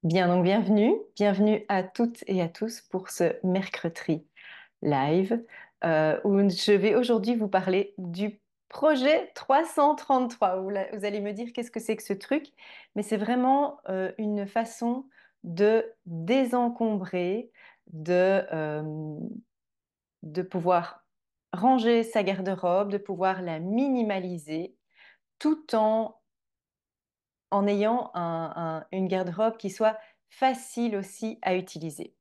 Bien, donc bienvenue à toutes et à tous pour ce mercredi live où je vais aujourd'hui vous parler du projet 333. Vous allez me dire qu'est-ce que c'est que ce truc, mais c'est vraiment une façon de désencombrer, de pouvoir ranger sa garde-robe, de pouvoir la minimaliser tout en ayant une garde-robe qui soit facile aussi à utiliser.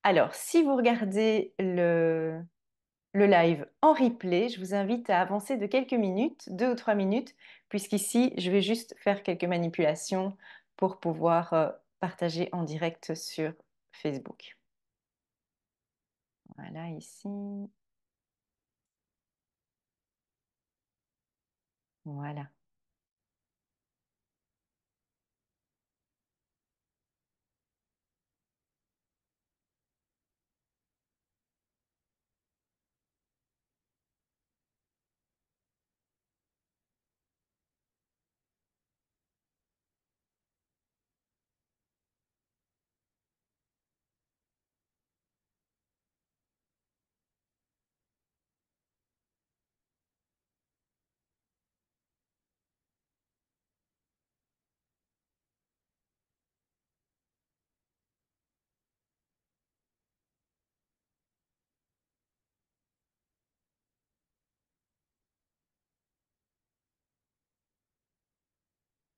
Alors, si vous regardez le live en replay, je vous invite à avancer de quelques minutes, 2 ou 3 minutes, puisqu'ici, je vais juste faire quelques manipulations pour pouvoir partager en direct sur Facebook. Voilà, ici. Voilà.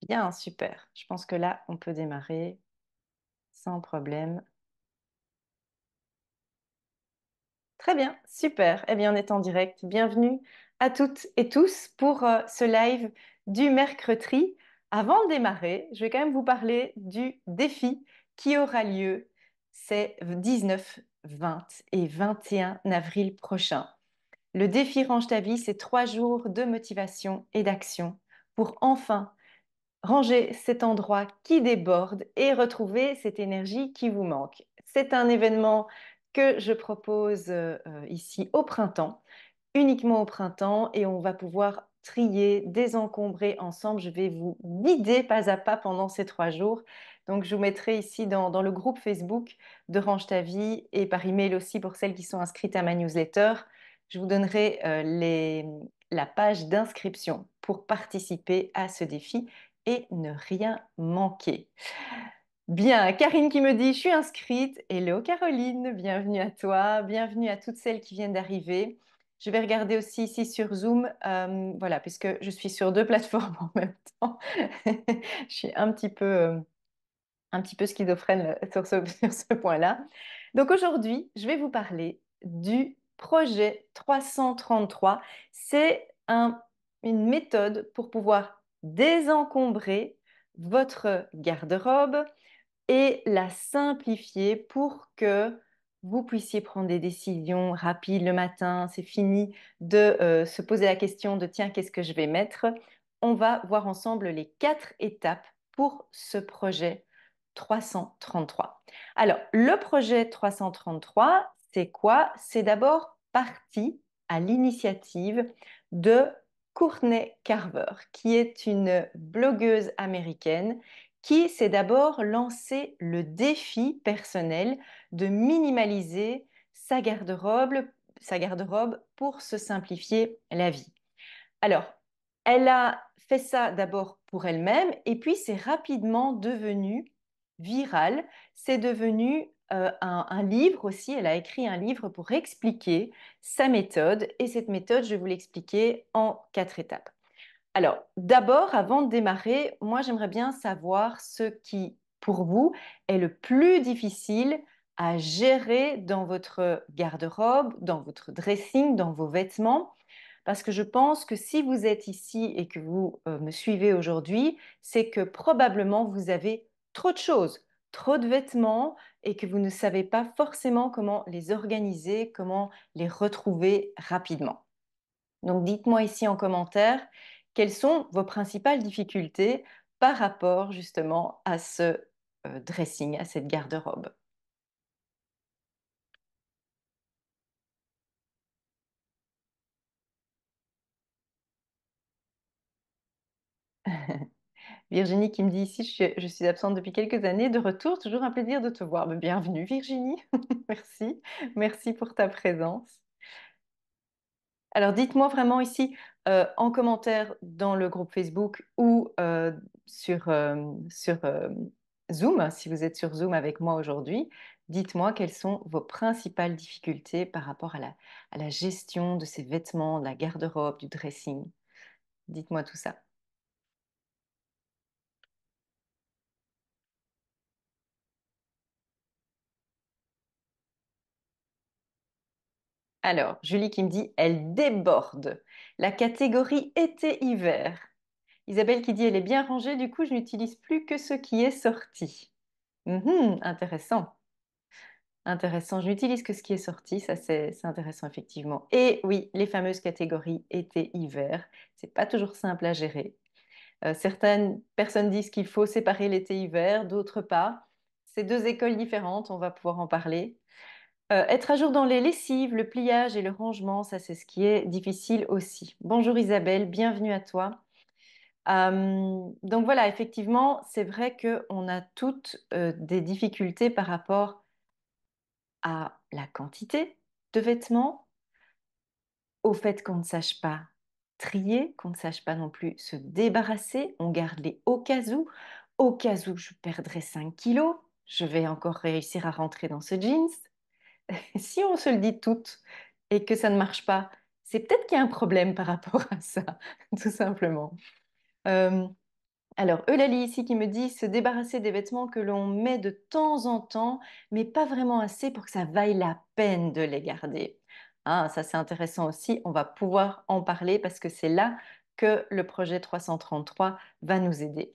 Bien, super. Je pense que là, on peut démarrer sans problème. Très bien, super. Eh bien, on est en direct. Bienvenue à toutes et tous pour ce live du mercredi. Avant de démarrer, je vais quand même vous parler du défi qui aura lieu ces 19, 20 et 21 avril prochains. Le défi Range ta vie, c'est 3 jours de motivation et d'action pour enfin ranger cet endroit qui déborde et retrouver cette énergie qui vous manque. C'est un événement que je propose ici au printemps, uniquement au printemps, et on va pouvoir trier, désencombrer ensemble. Je vais vous guider pas à pas pendant ces 3 jours. Donc, je vous mettrai ici dans le groupe Facebook de Range ta vie et par email aussi pour celles qui sont inscrites à ma newsletter. Je vous donnerai la page d'inscription pour participer à ce défi et ne rien manquer. Bien, Karine qui me dit, je suis inscrite. Hello Caroline, bienvenue à toi, bienvenue à toutes celles qui viennent d'arriver. Je vais regarder aussi ici sur Zoom, voilà, puisque je suis sur 2 plateformes en même temps. Je suis un petit peu schizophrène sur sur ce point-là. Donc aujourd'hui, je vais vous parler du projet 333. C'est une méthode pour pouvoir désencombrer votre garde-robe et la simplifier pour que vous puissiez prendre des décisions rapides le matin. C'est fini de se poser la question de tiens, qu'est-ce que je vais mettre? On va voir ensemble les 4 étapes pour ce projet 333. Alors, le projet 333, c'est quoi? C'est d'abord parti à l'initiative de Courtney Carver, qui est une blogueuse américaine qui s'est d'abord lancé le défi personnel de minimaliser sa garde-robe pour se simplifier la vie. Alors, elle a fait ça d'abord pour elle-même et puis c'est rapidement devenu viral. C'est devenu un livre aussi. Elle a écrit un livre pour expliquer sa méthode et cette méthode, je vais vous l'expliquer en 4 étapes. Alors, d'abord, avant de démarrer, moi, j'aimerais bien savoir ce qui, pour vous, est le plus difficile à gérer dans votre garde-robe, dans votre dressing, dans vos vêtements. Parce que je pense que si vous êtes ici et que vous me suivez aujourd'hui, c'est que probablement vous avez trop de choses, trop de vêtements et que vous ne savez pas forcément comment les organiser, comment les retrouver rapidement. Donc dites-moi ici en commentaire quelles sont vos principales difficultés par rapport justement à ce dressing, à cette garde-robe. Virginie qui me dit ici, je suis absente depuis quelques années, de retour, toujours un plaisir de te voir. Mais bienvenue Virginie, merci, merci pour ta présence. Alors dites-moi vraiment ici en commentaire dans le groupe Facebook ou sur Zoom, si vous êtes sur Zoom avec moi aujourd'hui, dites-moi quelles sont vos principales difficultés par rapport à la gestion de ces vêtements, de la garde-robe, du dressing. Dites-moi tout ça. Alors, Julie qui me dit, elle déborde. La catégorie été-hiver. Isabelle qui dit, elle est bien rangée, du coup, je n'utilise plus que ce qui est sorti. Intéressant. Intéressant. Je n'utilise que ce qui est sorti, ça c'est intéressant effectivement. Et oui, les fameuses catégories été-hiver, c'est pas toujours simple à gérer. Certaines personnes disent qu'il faut séparer l'été-hiver, d'autres pas. C'est deux écoles différentes, on va pouvoir en parler. Être à jour dans les lessives, le pliage et le rangement, ça c'est ce qui est difficile aussi. Bonjour Isabelle, bienvenue à toi. Donc voilà, effectivement, c'est vrai qu'on a toutes des difficultés par rapport à la quantité de vêtements, au fait qu'on ne sache pas trier, qu'on ne sache pas non plus se débarrasser, on garde les au cas où je perdrai 5 kilos, je vais encore réussir à rentrer dans ce jeans. Si on se le dit toutes et que ça ne marche pas, c'est peut-être qu'il y a un problème par rapport à ça, tout simplement. Euh, alors, Eulalie ici qui me dit se débarrasser des vêtements que l'on met de temps en temps, mais pas vraiment assez pour que ça vaille la peine de les garder. Ah, ça c'est intéressant aussi, on va pouvoir en parler parce que c'est là que le projet 333 va nous aider.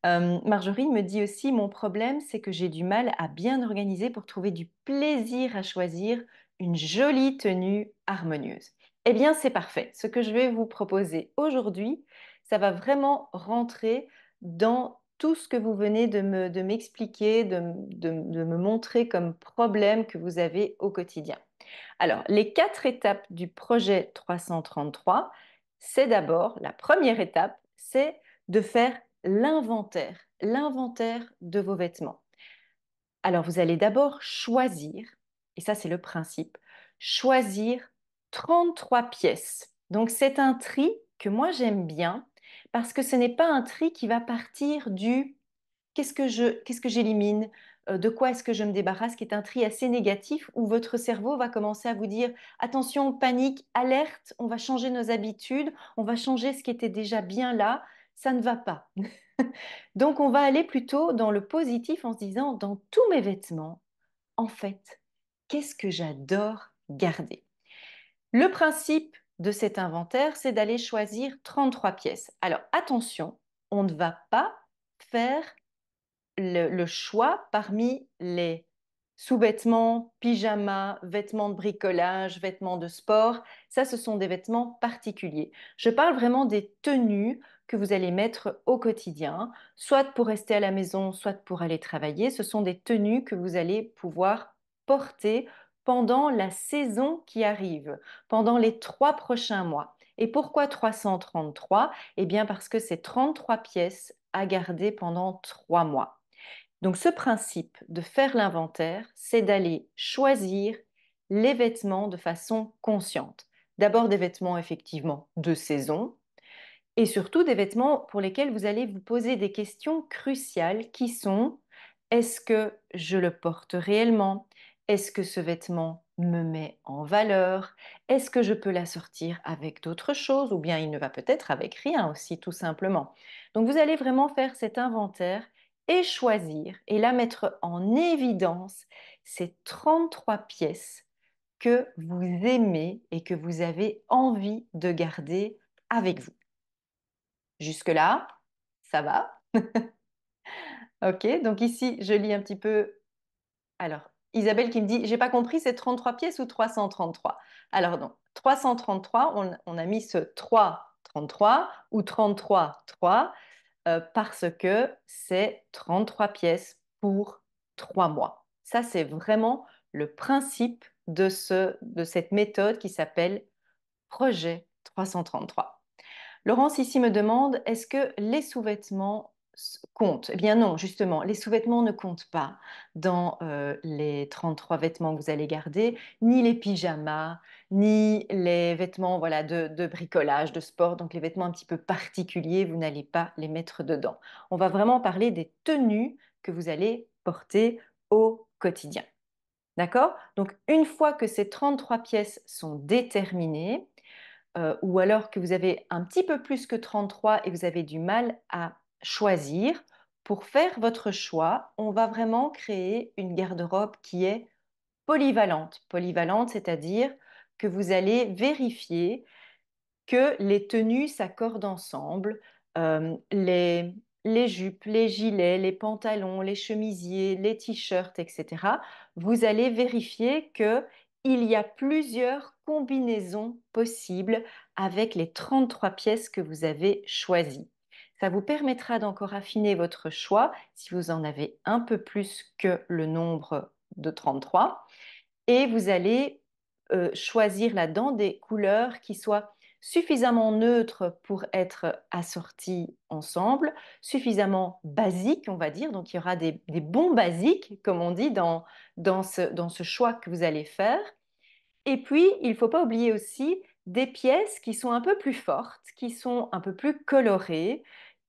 Marjorie me dit aussi, mon problème, c'est que j'ai du mal à bien organiser pour trouver du plaisir à choisir une jolie tenue harmonieuse. Eh bien, c'est parfait. Ce que je vais vous proposer aujourd'hui, ça va vraiment rentrer dans tout ce que vous venez de m'expliquer, de me montrer comme problème que vous avez au quotidien. Alors, les 4 étapes du projet 333, c'est d'abord, la première étape, c'est de faire l'inventaire de vos vêtements. Alors, vous allez d'abord choisir, et ça c'est le principe, choisir 33 pièces. Donc, c'est un tri que moi j'aime bien parce que ce n'est pas un tri qui va partir du qu'est-ce que j'élimine, de quoi est-ce que je me débarrasse, qui est un tri assez négatif où votre cerveau va commencer à vous dire attention, panique, alerte, on va changer nos habitudes, on va changer ce qui était déjà bien là, ça ne va pas. Donc on va aller plutôt dans le positif en se disant dans tous mes vêtements, en fait, qu'est-ce que j'adore garder? Le principe de cet inventaire, c'est d'aller choisir 33 pièces. Alors attention, on ne va pas faire le choix parmi les sous-vêtements, pyjamas, vêtements de bricolage, vêtements de sport. Ça, ce sont des vêtements particuliers. Je parle vraiment des tenues que vous allez mettre au quotidien, soit pour rester à la maison, soit pour aller travailler. Ce sont des tenues que vous allez pouvoir porter pendant la saison qui arrive, pendant les 3 prochains mois. Et pourquoi 333? Eh bien parce que c'est 33 pièces à garder pendant 3 mois. Donc ce principe de faire l'inventaire, c'est d'aller choisir les vêtements de façon consciente. D'abord des vêtements effectivement de saison, et surtout des vêtements pour lesquels vous allez vous poser des questions cruciales qui sont est-ce que je le porte réellement? Est-ce que ce vêtement me met en valeur? Est-ce que je peux l'assortir avec d'autres choses? Ou bien il ne va peut-être avec rien aussi, tout simplement. Donc vous allez vraiment faire cet inventaire et choisir et la mettre en évidence ces 33 pièces que vous aimez et que vous avez envie de garder avec vous. Jusque-là, ça va? Ok, donc ici, je lis un petit peu. Alors, Isabelle qui me dit, j'ai pas compris, c'est 33 pièces ou 333? Alors non, 333, on a mis ce 333 ou 33 3 parce que c'est 33 pièces pour 3 mois. Ça, c'est vraiment le principe de cette méthode qui s'appelle projet 333. Laurence ici me demande, est-ce que les sous-vêtements compte. Eh bien non, justement, les sous-vêtements ne comptent pas dans les 33 vêtements que vous allez garder, ni les pyjamas, ni les vêtements voilà, de bricolage, de sport, donc les vêtements un petit peu particuliers, vous n'allez pas les mettre dedans. On va vraiment parler des tenues que vous allez porter au quotidien. D'accord? Donc, une fois que ces 33 pièces sont déterminées, ou alors que vous avez un petit peu plus que 33 et vous avez du mal à choisir, pour faire votre choix, on va vraiment créer une garde-robe qui est polyvalente. Polyvalente, c'est-à-dire que vous allez vérifier que les tenues s'accordent ensemble, les jupes, les gilets, les pantalons, les chemisiers, les t-shirts, etc. Vous allez vérifier qu'il y a plusieurs combinaisons possibles avec les 33 pièces que vous avez choisies. Ça vous permettra d'encore affiner votre choix si vous en avez un peu plus que le nombre de 33 et vous allez choisir là-dedans des couleurs qui soient suffisamment neutres pour être assorties ensemble, suffisamment basiques, on va dire. Donc, il y aura des bons basiques, comme on dit, dans ce choix que vous allez faire. Et puis, il ne faut pas oublier aussi des pièces qui sont un peu plus fortes, qui sont un peu plus colorées,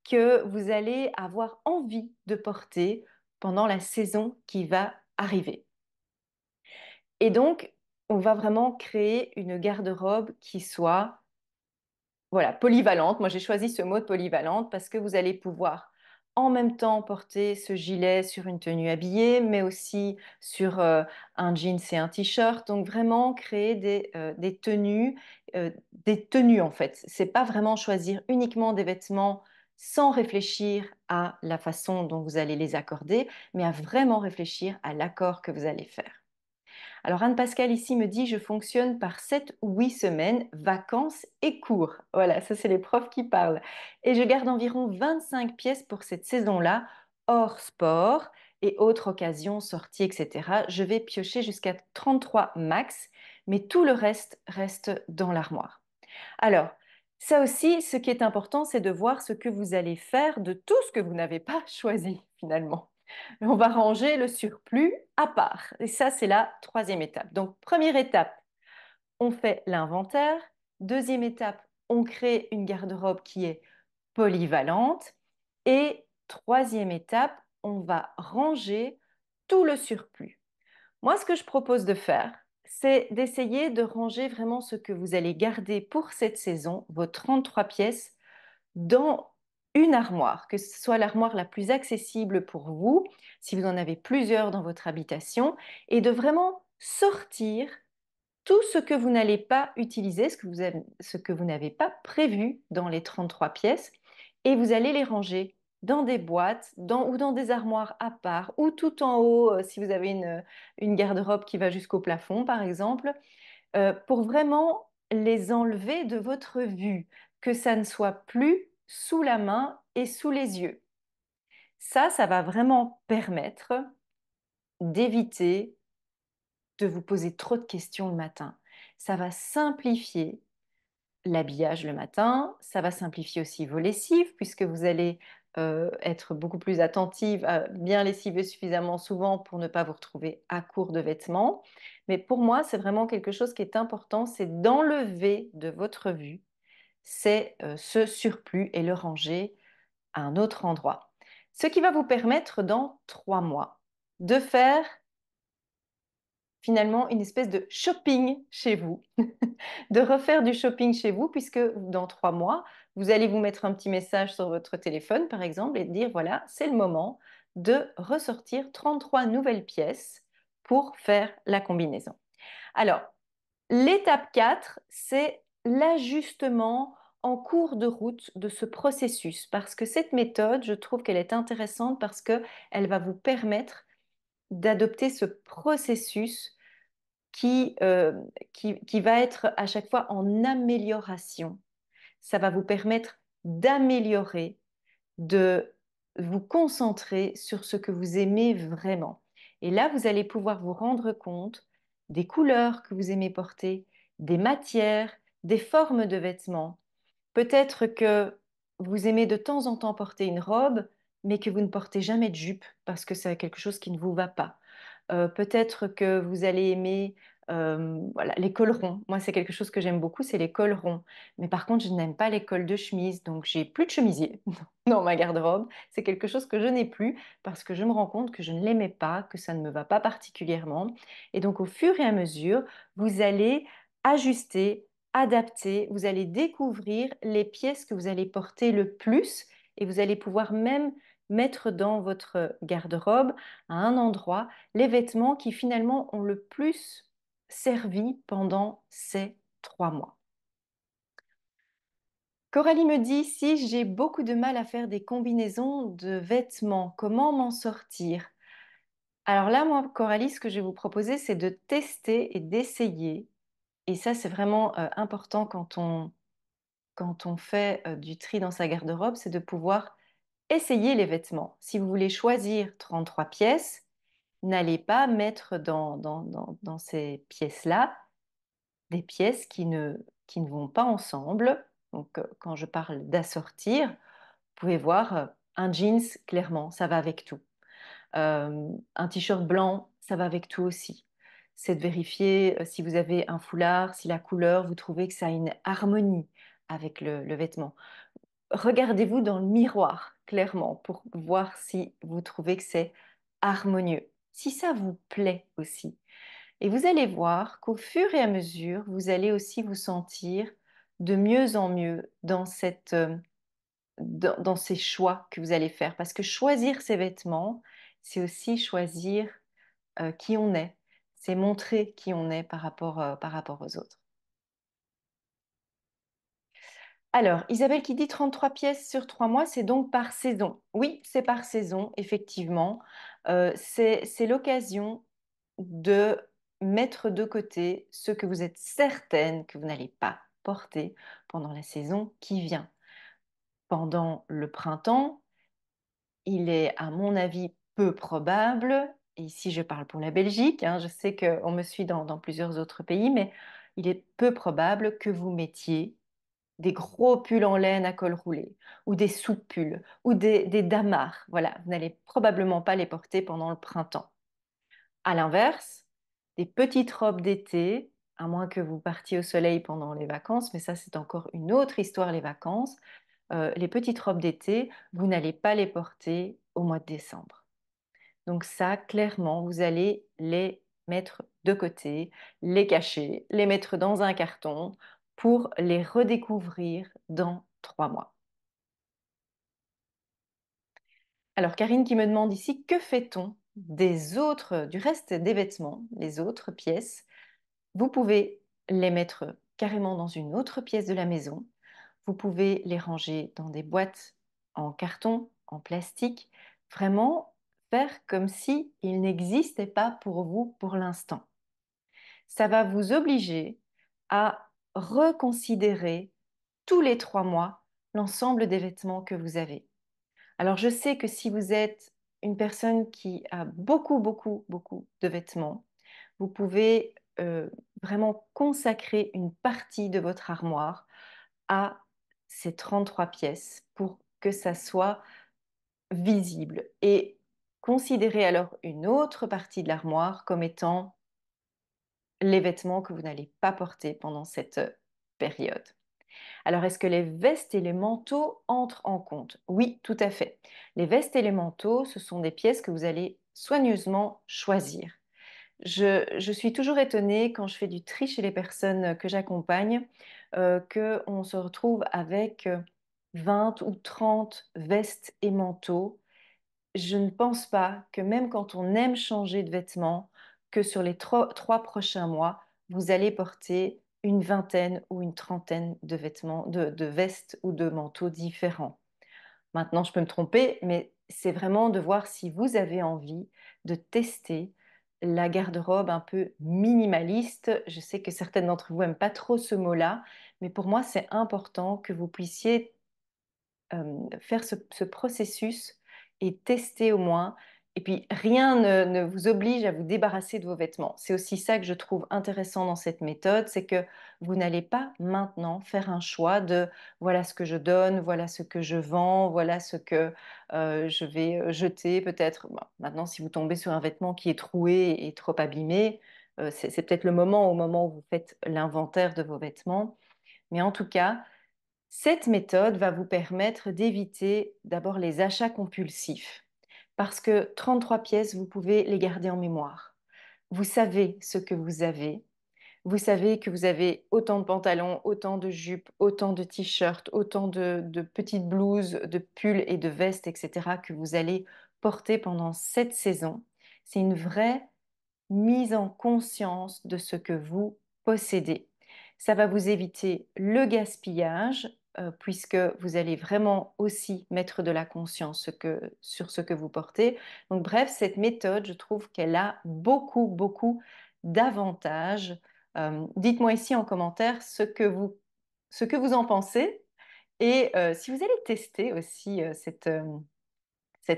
que vous allez avoir envie de porter pendant la saison qui va arriver. Et donc, on va vraiment créer une garde-robe qui soit, voilà, polyvalente. Moi, j'ai choisi ce mot de polyvalente parce que vous allez pouvoir en même temps porter ce gilet sur une tenue habillée, mais aussi sur un jeans et un t-shirt. Donc, vraiment créer des tenues en fait. C'est pas vraiment choisir uniquement des vêtements sans réfléchir à la façon dont vous allez les accorder, mais à vraiment réfléchir à l'accord que vous allez faire. Alors Anne-Pascale ici me dit, je fonctionne par 7 ou 8 semaines, vacances et cours. Voilà, ça c'est les profs qui parlent. Et je garde environ 25 pièces pour cette saison-là, hors sport et autres occasions, sorties, etc. Je vais piocher jusqu'à 33 max, mais tout le reste reste dans l'armoire. Alors, ça aussi, ce qui est important, c'est de voir ce que vous allez faire de tout ce que vous n'avez pas choisi finalement. On va ranger le surplus à part. Et ça, c'est la troisième étape. Donc, première étape, on fait l'inventaire. Deuxième étape, on crée une garde-robe qui est polyvalente. Et troisième étape, on va ranger tout le surplus. Moi, ce que je propose de faire, c'est d'essayer de ranger vraiment ce que vous allez garder pour cette saison, vos 33 pièces, dans une armoire, que ce soit l'armoire la plus accessible pour vous, si vous en avez plusieurs dans votre habitation, et de vraiment sortir tout ce que vous n'allez pas utiliser, ce que vous n'avez pas prévu dans les 33 pièces, et vous allez les ranger dans des boîtes ou dans des armoires à part, ou tout en haut, si vous avez une garde-robe qui va jusqu'au plafond, par exemple, pour vraiment les enlever de votre vue, que ça ne soit plus sous la main et sous les yeux. Ça va vraiment permettre d'éviter de vous poser trop de questions le matin. Ça va simplifier l'habillage le matin, ça va simplifier aussi vos lessives puisque vous allez être beaucoup plus attentive à bien lessiver suffisamment souvent pour ne pas vous retrouver à court de vêtements. Mais pour moi, c'est vraiment quelque chose qui est important, c'est d'enlever de votre vue ce surplus et le ranger à un autre endroit. Ce qui va vous permettre dans 3 mois de faire finalement une espèce de shopping chez vous, de refaire du shopping chez vous, puisque dans 3 mois, vous allez vous mettre un petit message sur votre téléphone, par exemple, et dire, voilà, c'est le moment de ressortir 33 nouvelles pièces pour faire la combinaison. Alors, l'étape 4, c'est l'ajustement en cours de route de ce processus, parce que cette méthode, je trouve qu'elle est intéressante parce qu'elle va vous permettre d'adopter ce processus qui, euh, qui va être à chaque fois en amélioration. Ça va vous permettre d'améliorer, de vous concentrer sur ce que vous aimez vraiment. Et là, vous allez pouvoir vous rendre compte des couleurs que vous aimez porter, des matières, des formes de vêtements. Peut-être que vous aimez de temps en temps porter une robe, mais que vous ne portez jamais de jupe parce que c'est quelque chose qui ne vous va pas. Peut-être que vous allez aimer voilà, les cols ronds. Moi, c'est quelque chose que j'aime beaucoup, c'est les cols ronds. Mais par contre, je n'aime pas les cols de chemise, donc j'ai plus de chemisier dans ma garde-robe. C'est quelque chose que je n'ai plus parce que je me rends compte que je ne l'aimais pas, que ça ne me va pas particulièrement. Et donc, au fur et à mesure, vous allez ajuster, adapter, vous allez découvrir les pièces que vous allez porter le plus et vous allez pouvoir même mettre dans votre garde-robe à un endroit les vêtements qui finalement ont le plus servi pendant ces 3 mois. Coralie me dit, si j'ai beaucoup de mal à faire des combinaisons de vêtements, comment m'en sortir? Alors là, moi, Coralie, ce que je vais vous proposer, c'est de tester et d'essayer. Et ça, c'est vraiment important quand on fait du tri dans sa garde-robe, c'est de pouvoir essayer les vêtements. Si vous voulez choisir 33 pièces, n'allez pas mettre dans ces pièces-là des pièces qui ne vont pas ensemble. Donc, quand je parle d'assortir, vous pouvez voir un jeans, clairement, ça va avec tout. Un t-shirt blanc, ça va avec tout aussi. C'est de vérifier si vous avez un foulard, si la couleur, vous trouvez que ça a une harmonie avec le vêtement. Regardez-vous dans le miroir, clairement, pour voir si vous trouvez que c'est harmonieux, si ça vous plaît aussi. Et vous allez voir qu'au fur et à mesure, vous allez aussi vous sentir de mieux en mieux dans ces choix que vous allez faire. Parce que choisir ses vêtements, c'est aussi choisir qui on est. C'est montrer qui on est par rapport aux autres. Alors, Isabelle qui dit 33 pièces sur 3 mois, c'est donc par saison. Oui, c'est par saison, effectivement. C'est l'occasion de mettre de côté ce que vous êtes certaine que vous n'allez pas porter pendant la saison qui vient. Pendant le printemps, il est, à mon avis, peu probable, et ici je parle pour la Belgique, hein, je sais qu'on me suit dans plusieurs autres pays, mais il est peu probable que vous mettiez des gros pulls en laine à col roulé, ou des sous-pulls, ou des damars. Voilà, vous n'allez probablement pas les porter pendant le printemps. À l'inverse, des petites robes d'été, à moins que vous partiez au soleil pendant les vacances, mais ça c'est encore une autre histoire, les vacances. Les petites robes d'été, vous n'allez pas les porter au mois de décembre. Donc ça, clairement, vous allez les mettre de côté, les cacher, les mettre dans un carton pour les redécouvrir dans 3 mois. Alors Karine qui me demande ici, que fait-on du reste des vêtements, les autres pièces? Vous pouvez les mettre carrément dans une autre pièce de la maison. Vous pouvez les ranger dans des boîtes en carton, en plastique. Vraiment faire comme si ils n'existaient pas pour vous pour l'instant. Ça va vous obliger à reconsidérer tous les 3 mois l'ensemble des vêtements que vous avez. Alors je sais que si vous êtes une personne qui a beaucoup, beaucoup, beaucoup de vêtements, vous pouvez vraiment consacrer une partie de votre armoire à ces 33 pièces pour que ça soit visible. Et considérez alors une autre partie de l'armoire comme étant les vêtements que vous n'allez pas porter pendant cette période. Alors, est-ce que les vestes et les manteaux entrent en compte? Oui, tout à fait. Les vestes et les manteaux, ce sont des pièces que vous allez soigneusement choisir. Je suis toujours étonnée quand je fais du tri chez les personnes que j'accompagne, qu'on se retrouve avec 20 ou 30 vestes et manteaux. Je ne pense pas que même quand on aime changer de vêtements, que sur les 3 prochains mois, vous allez porter une vingtaine ou une trentaine de vêtements, de vestes ou de manteaux différents. Maintenant, je peux me tromper, mais c'est vraiment de voir si vous avez envie de tester la garde-robe un peu minimaliste. Je sais que certaines d'entre vous n'aiment pas trop ce mot-là, mais pour moi, c'est important que vous puissiez faire ce processus et tester au moins Et puis, rien ne vous oblige à vous débarrasser de vos vêtements. C'est aussi ça que je trouve intéressant dans cette méthode, c'est que vous n'allez pas maintenant faire un choix de voilà ce que je donne, voilà ce que je vends, voilà ce que je vais jeter peut-être. Bon, maintenant, si vous tombez sur un vêtement qui est troué et trop abîmé, c'est peut-être le moment, au moment où vous faites l'inventaire de vos vêtements. Mais en tout cas, cette méthode va vous permettre d'éviter d'abord les achats compulsifs. Parce que 33 pièces, vous pouvez les garder en mémoire. Vous savez ce que vous avez. Vous savez que vous avez autant de pantalons, autant de jupes, autant de t-shirts, autant de petites blouses, de pulls et de vestes, etc., que vous allez porter pendant cette saison. C'est une vraie mise en conscience de ce que vous possédez. Ça va vous éviter le gaspillage, puisque vous allez vraiment aussi mettre de la conscience sur ce que vous portez. Donc bref, cette méthode, je trouve qu'elle a beaucoup, beaucoup d'avantages. Dites-moi ici en commentaire ce que vous en pensez et si vous allez tester aussi cette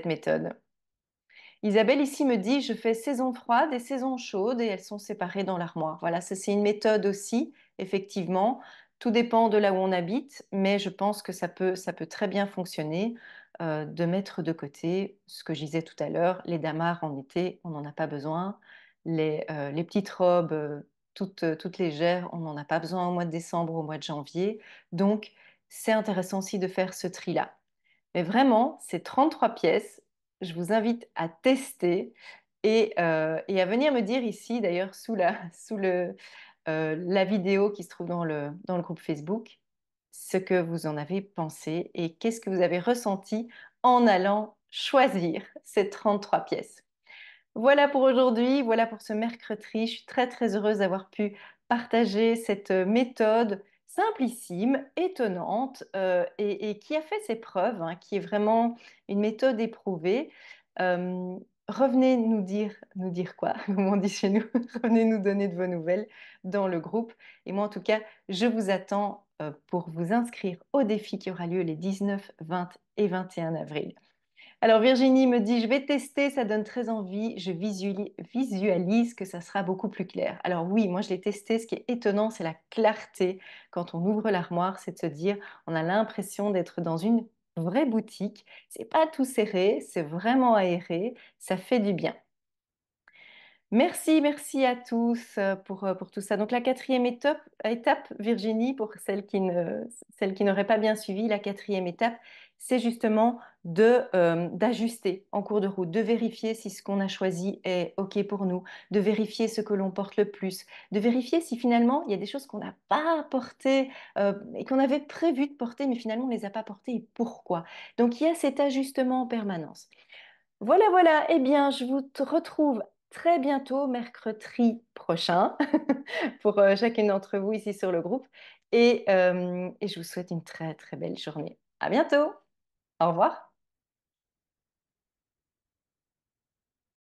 méthode. Isabelle ici me dit, je fais saison froide et saison chaude et elles sont séparées dans l'armoire. Voilà, ça c'est une méthode aussi, effectivement. Tout dépend de là où on habite, mais je pense que ça peut très bien fonctionner de mettre de côté ce que je disais tout à l'heure, les damars en été, on n'en a pas besoin. Les petites robes toutes légères, on n'en a pas besoin au mois de décembre, au mois de janvier. Donc, c'est intéressant aussi de faire ce tri-là. Mais vraiment, c'est 33 pièces. Je vous invite à tester et à venir me dire ici, d'ailleurs, la vidéo qui se trouve dans le groupe Facebook, ce que vous en avez pensé et qu'est-ce que vous avez ressenti en allant choisir ces 33 pièces. Voilà pour aujourd'hui, voilà pour ce mercredi. Je suis très très heureuse d'avoir pu partager cette méthode simplissime, étonnante et qui a fait ses preuves, hein, qui est vraiment une méthode éprouvée. Euh, Revenez nous dire quoi, comme on dit chez nous, revenez nous donner de vos nouvelles dans le groupe. Et moi en tout cas, je vous attends pour vous inscrire au défi qui aura lieu les 19, 20 et 21 avril. Alors Virginie me dit, je vais tester, ça donne très envie, je visualise que ça sera beaucoup plus clair. Alors oui, moi je l'ai testé, ce qui est étonnant, c'est la clarté. Quand on ouvre l'armoire, c'est de se dire, on a l'impression d'être dans une vraie boutique. C'est pas tout serré, c'est vraiment aéré, ça fait du bien. Merci, merci à tous pour tout ça. Donc la quatrième étape, Virginie, pour celles qui n'auraient pas bien suivi, la quatrième étape, c'est justement d'ajuster en cours de route, de vérifier si ce qu'on a choisi est OK pour nous, de vérifier ce que l'on porte le plus, de vérifier si finalement il y a des choses qu'on n'a pas portées et qu'on avait prévu de porter, mais finalement on ne les a pas portées et pourquoi. Donc il y a cet ajustement en permanence. Voilà, voilà. Eh bien, je vous retrouve très bientôt, mercredi prochain, pour chacune d'entre vous ici sur le groupe. Et je vous souhaite une très, très belle journée. À bientôt. Au revoir.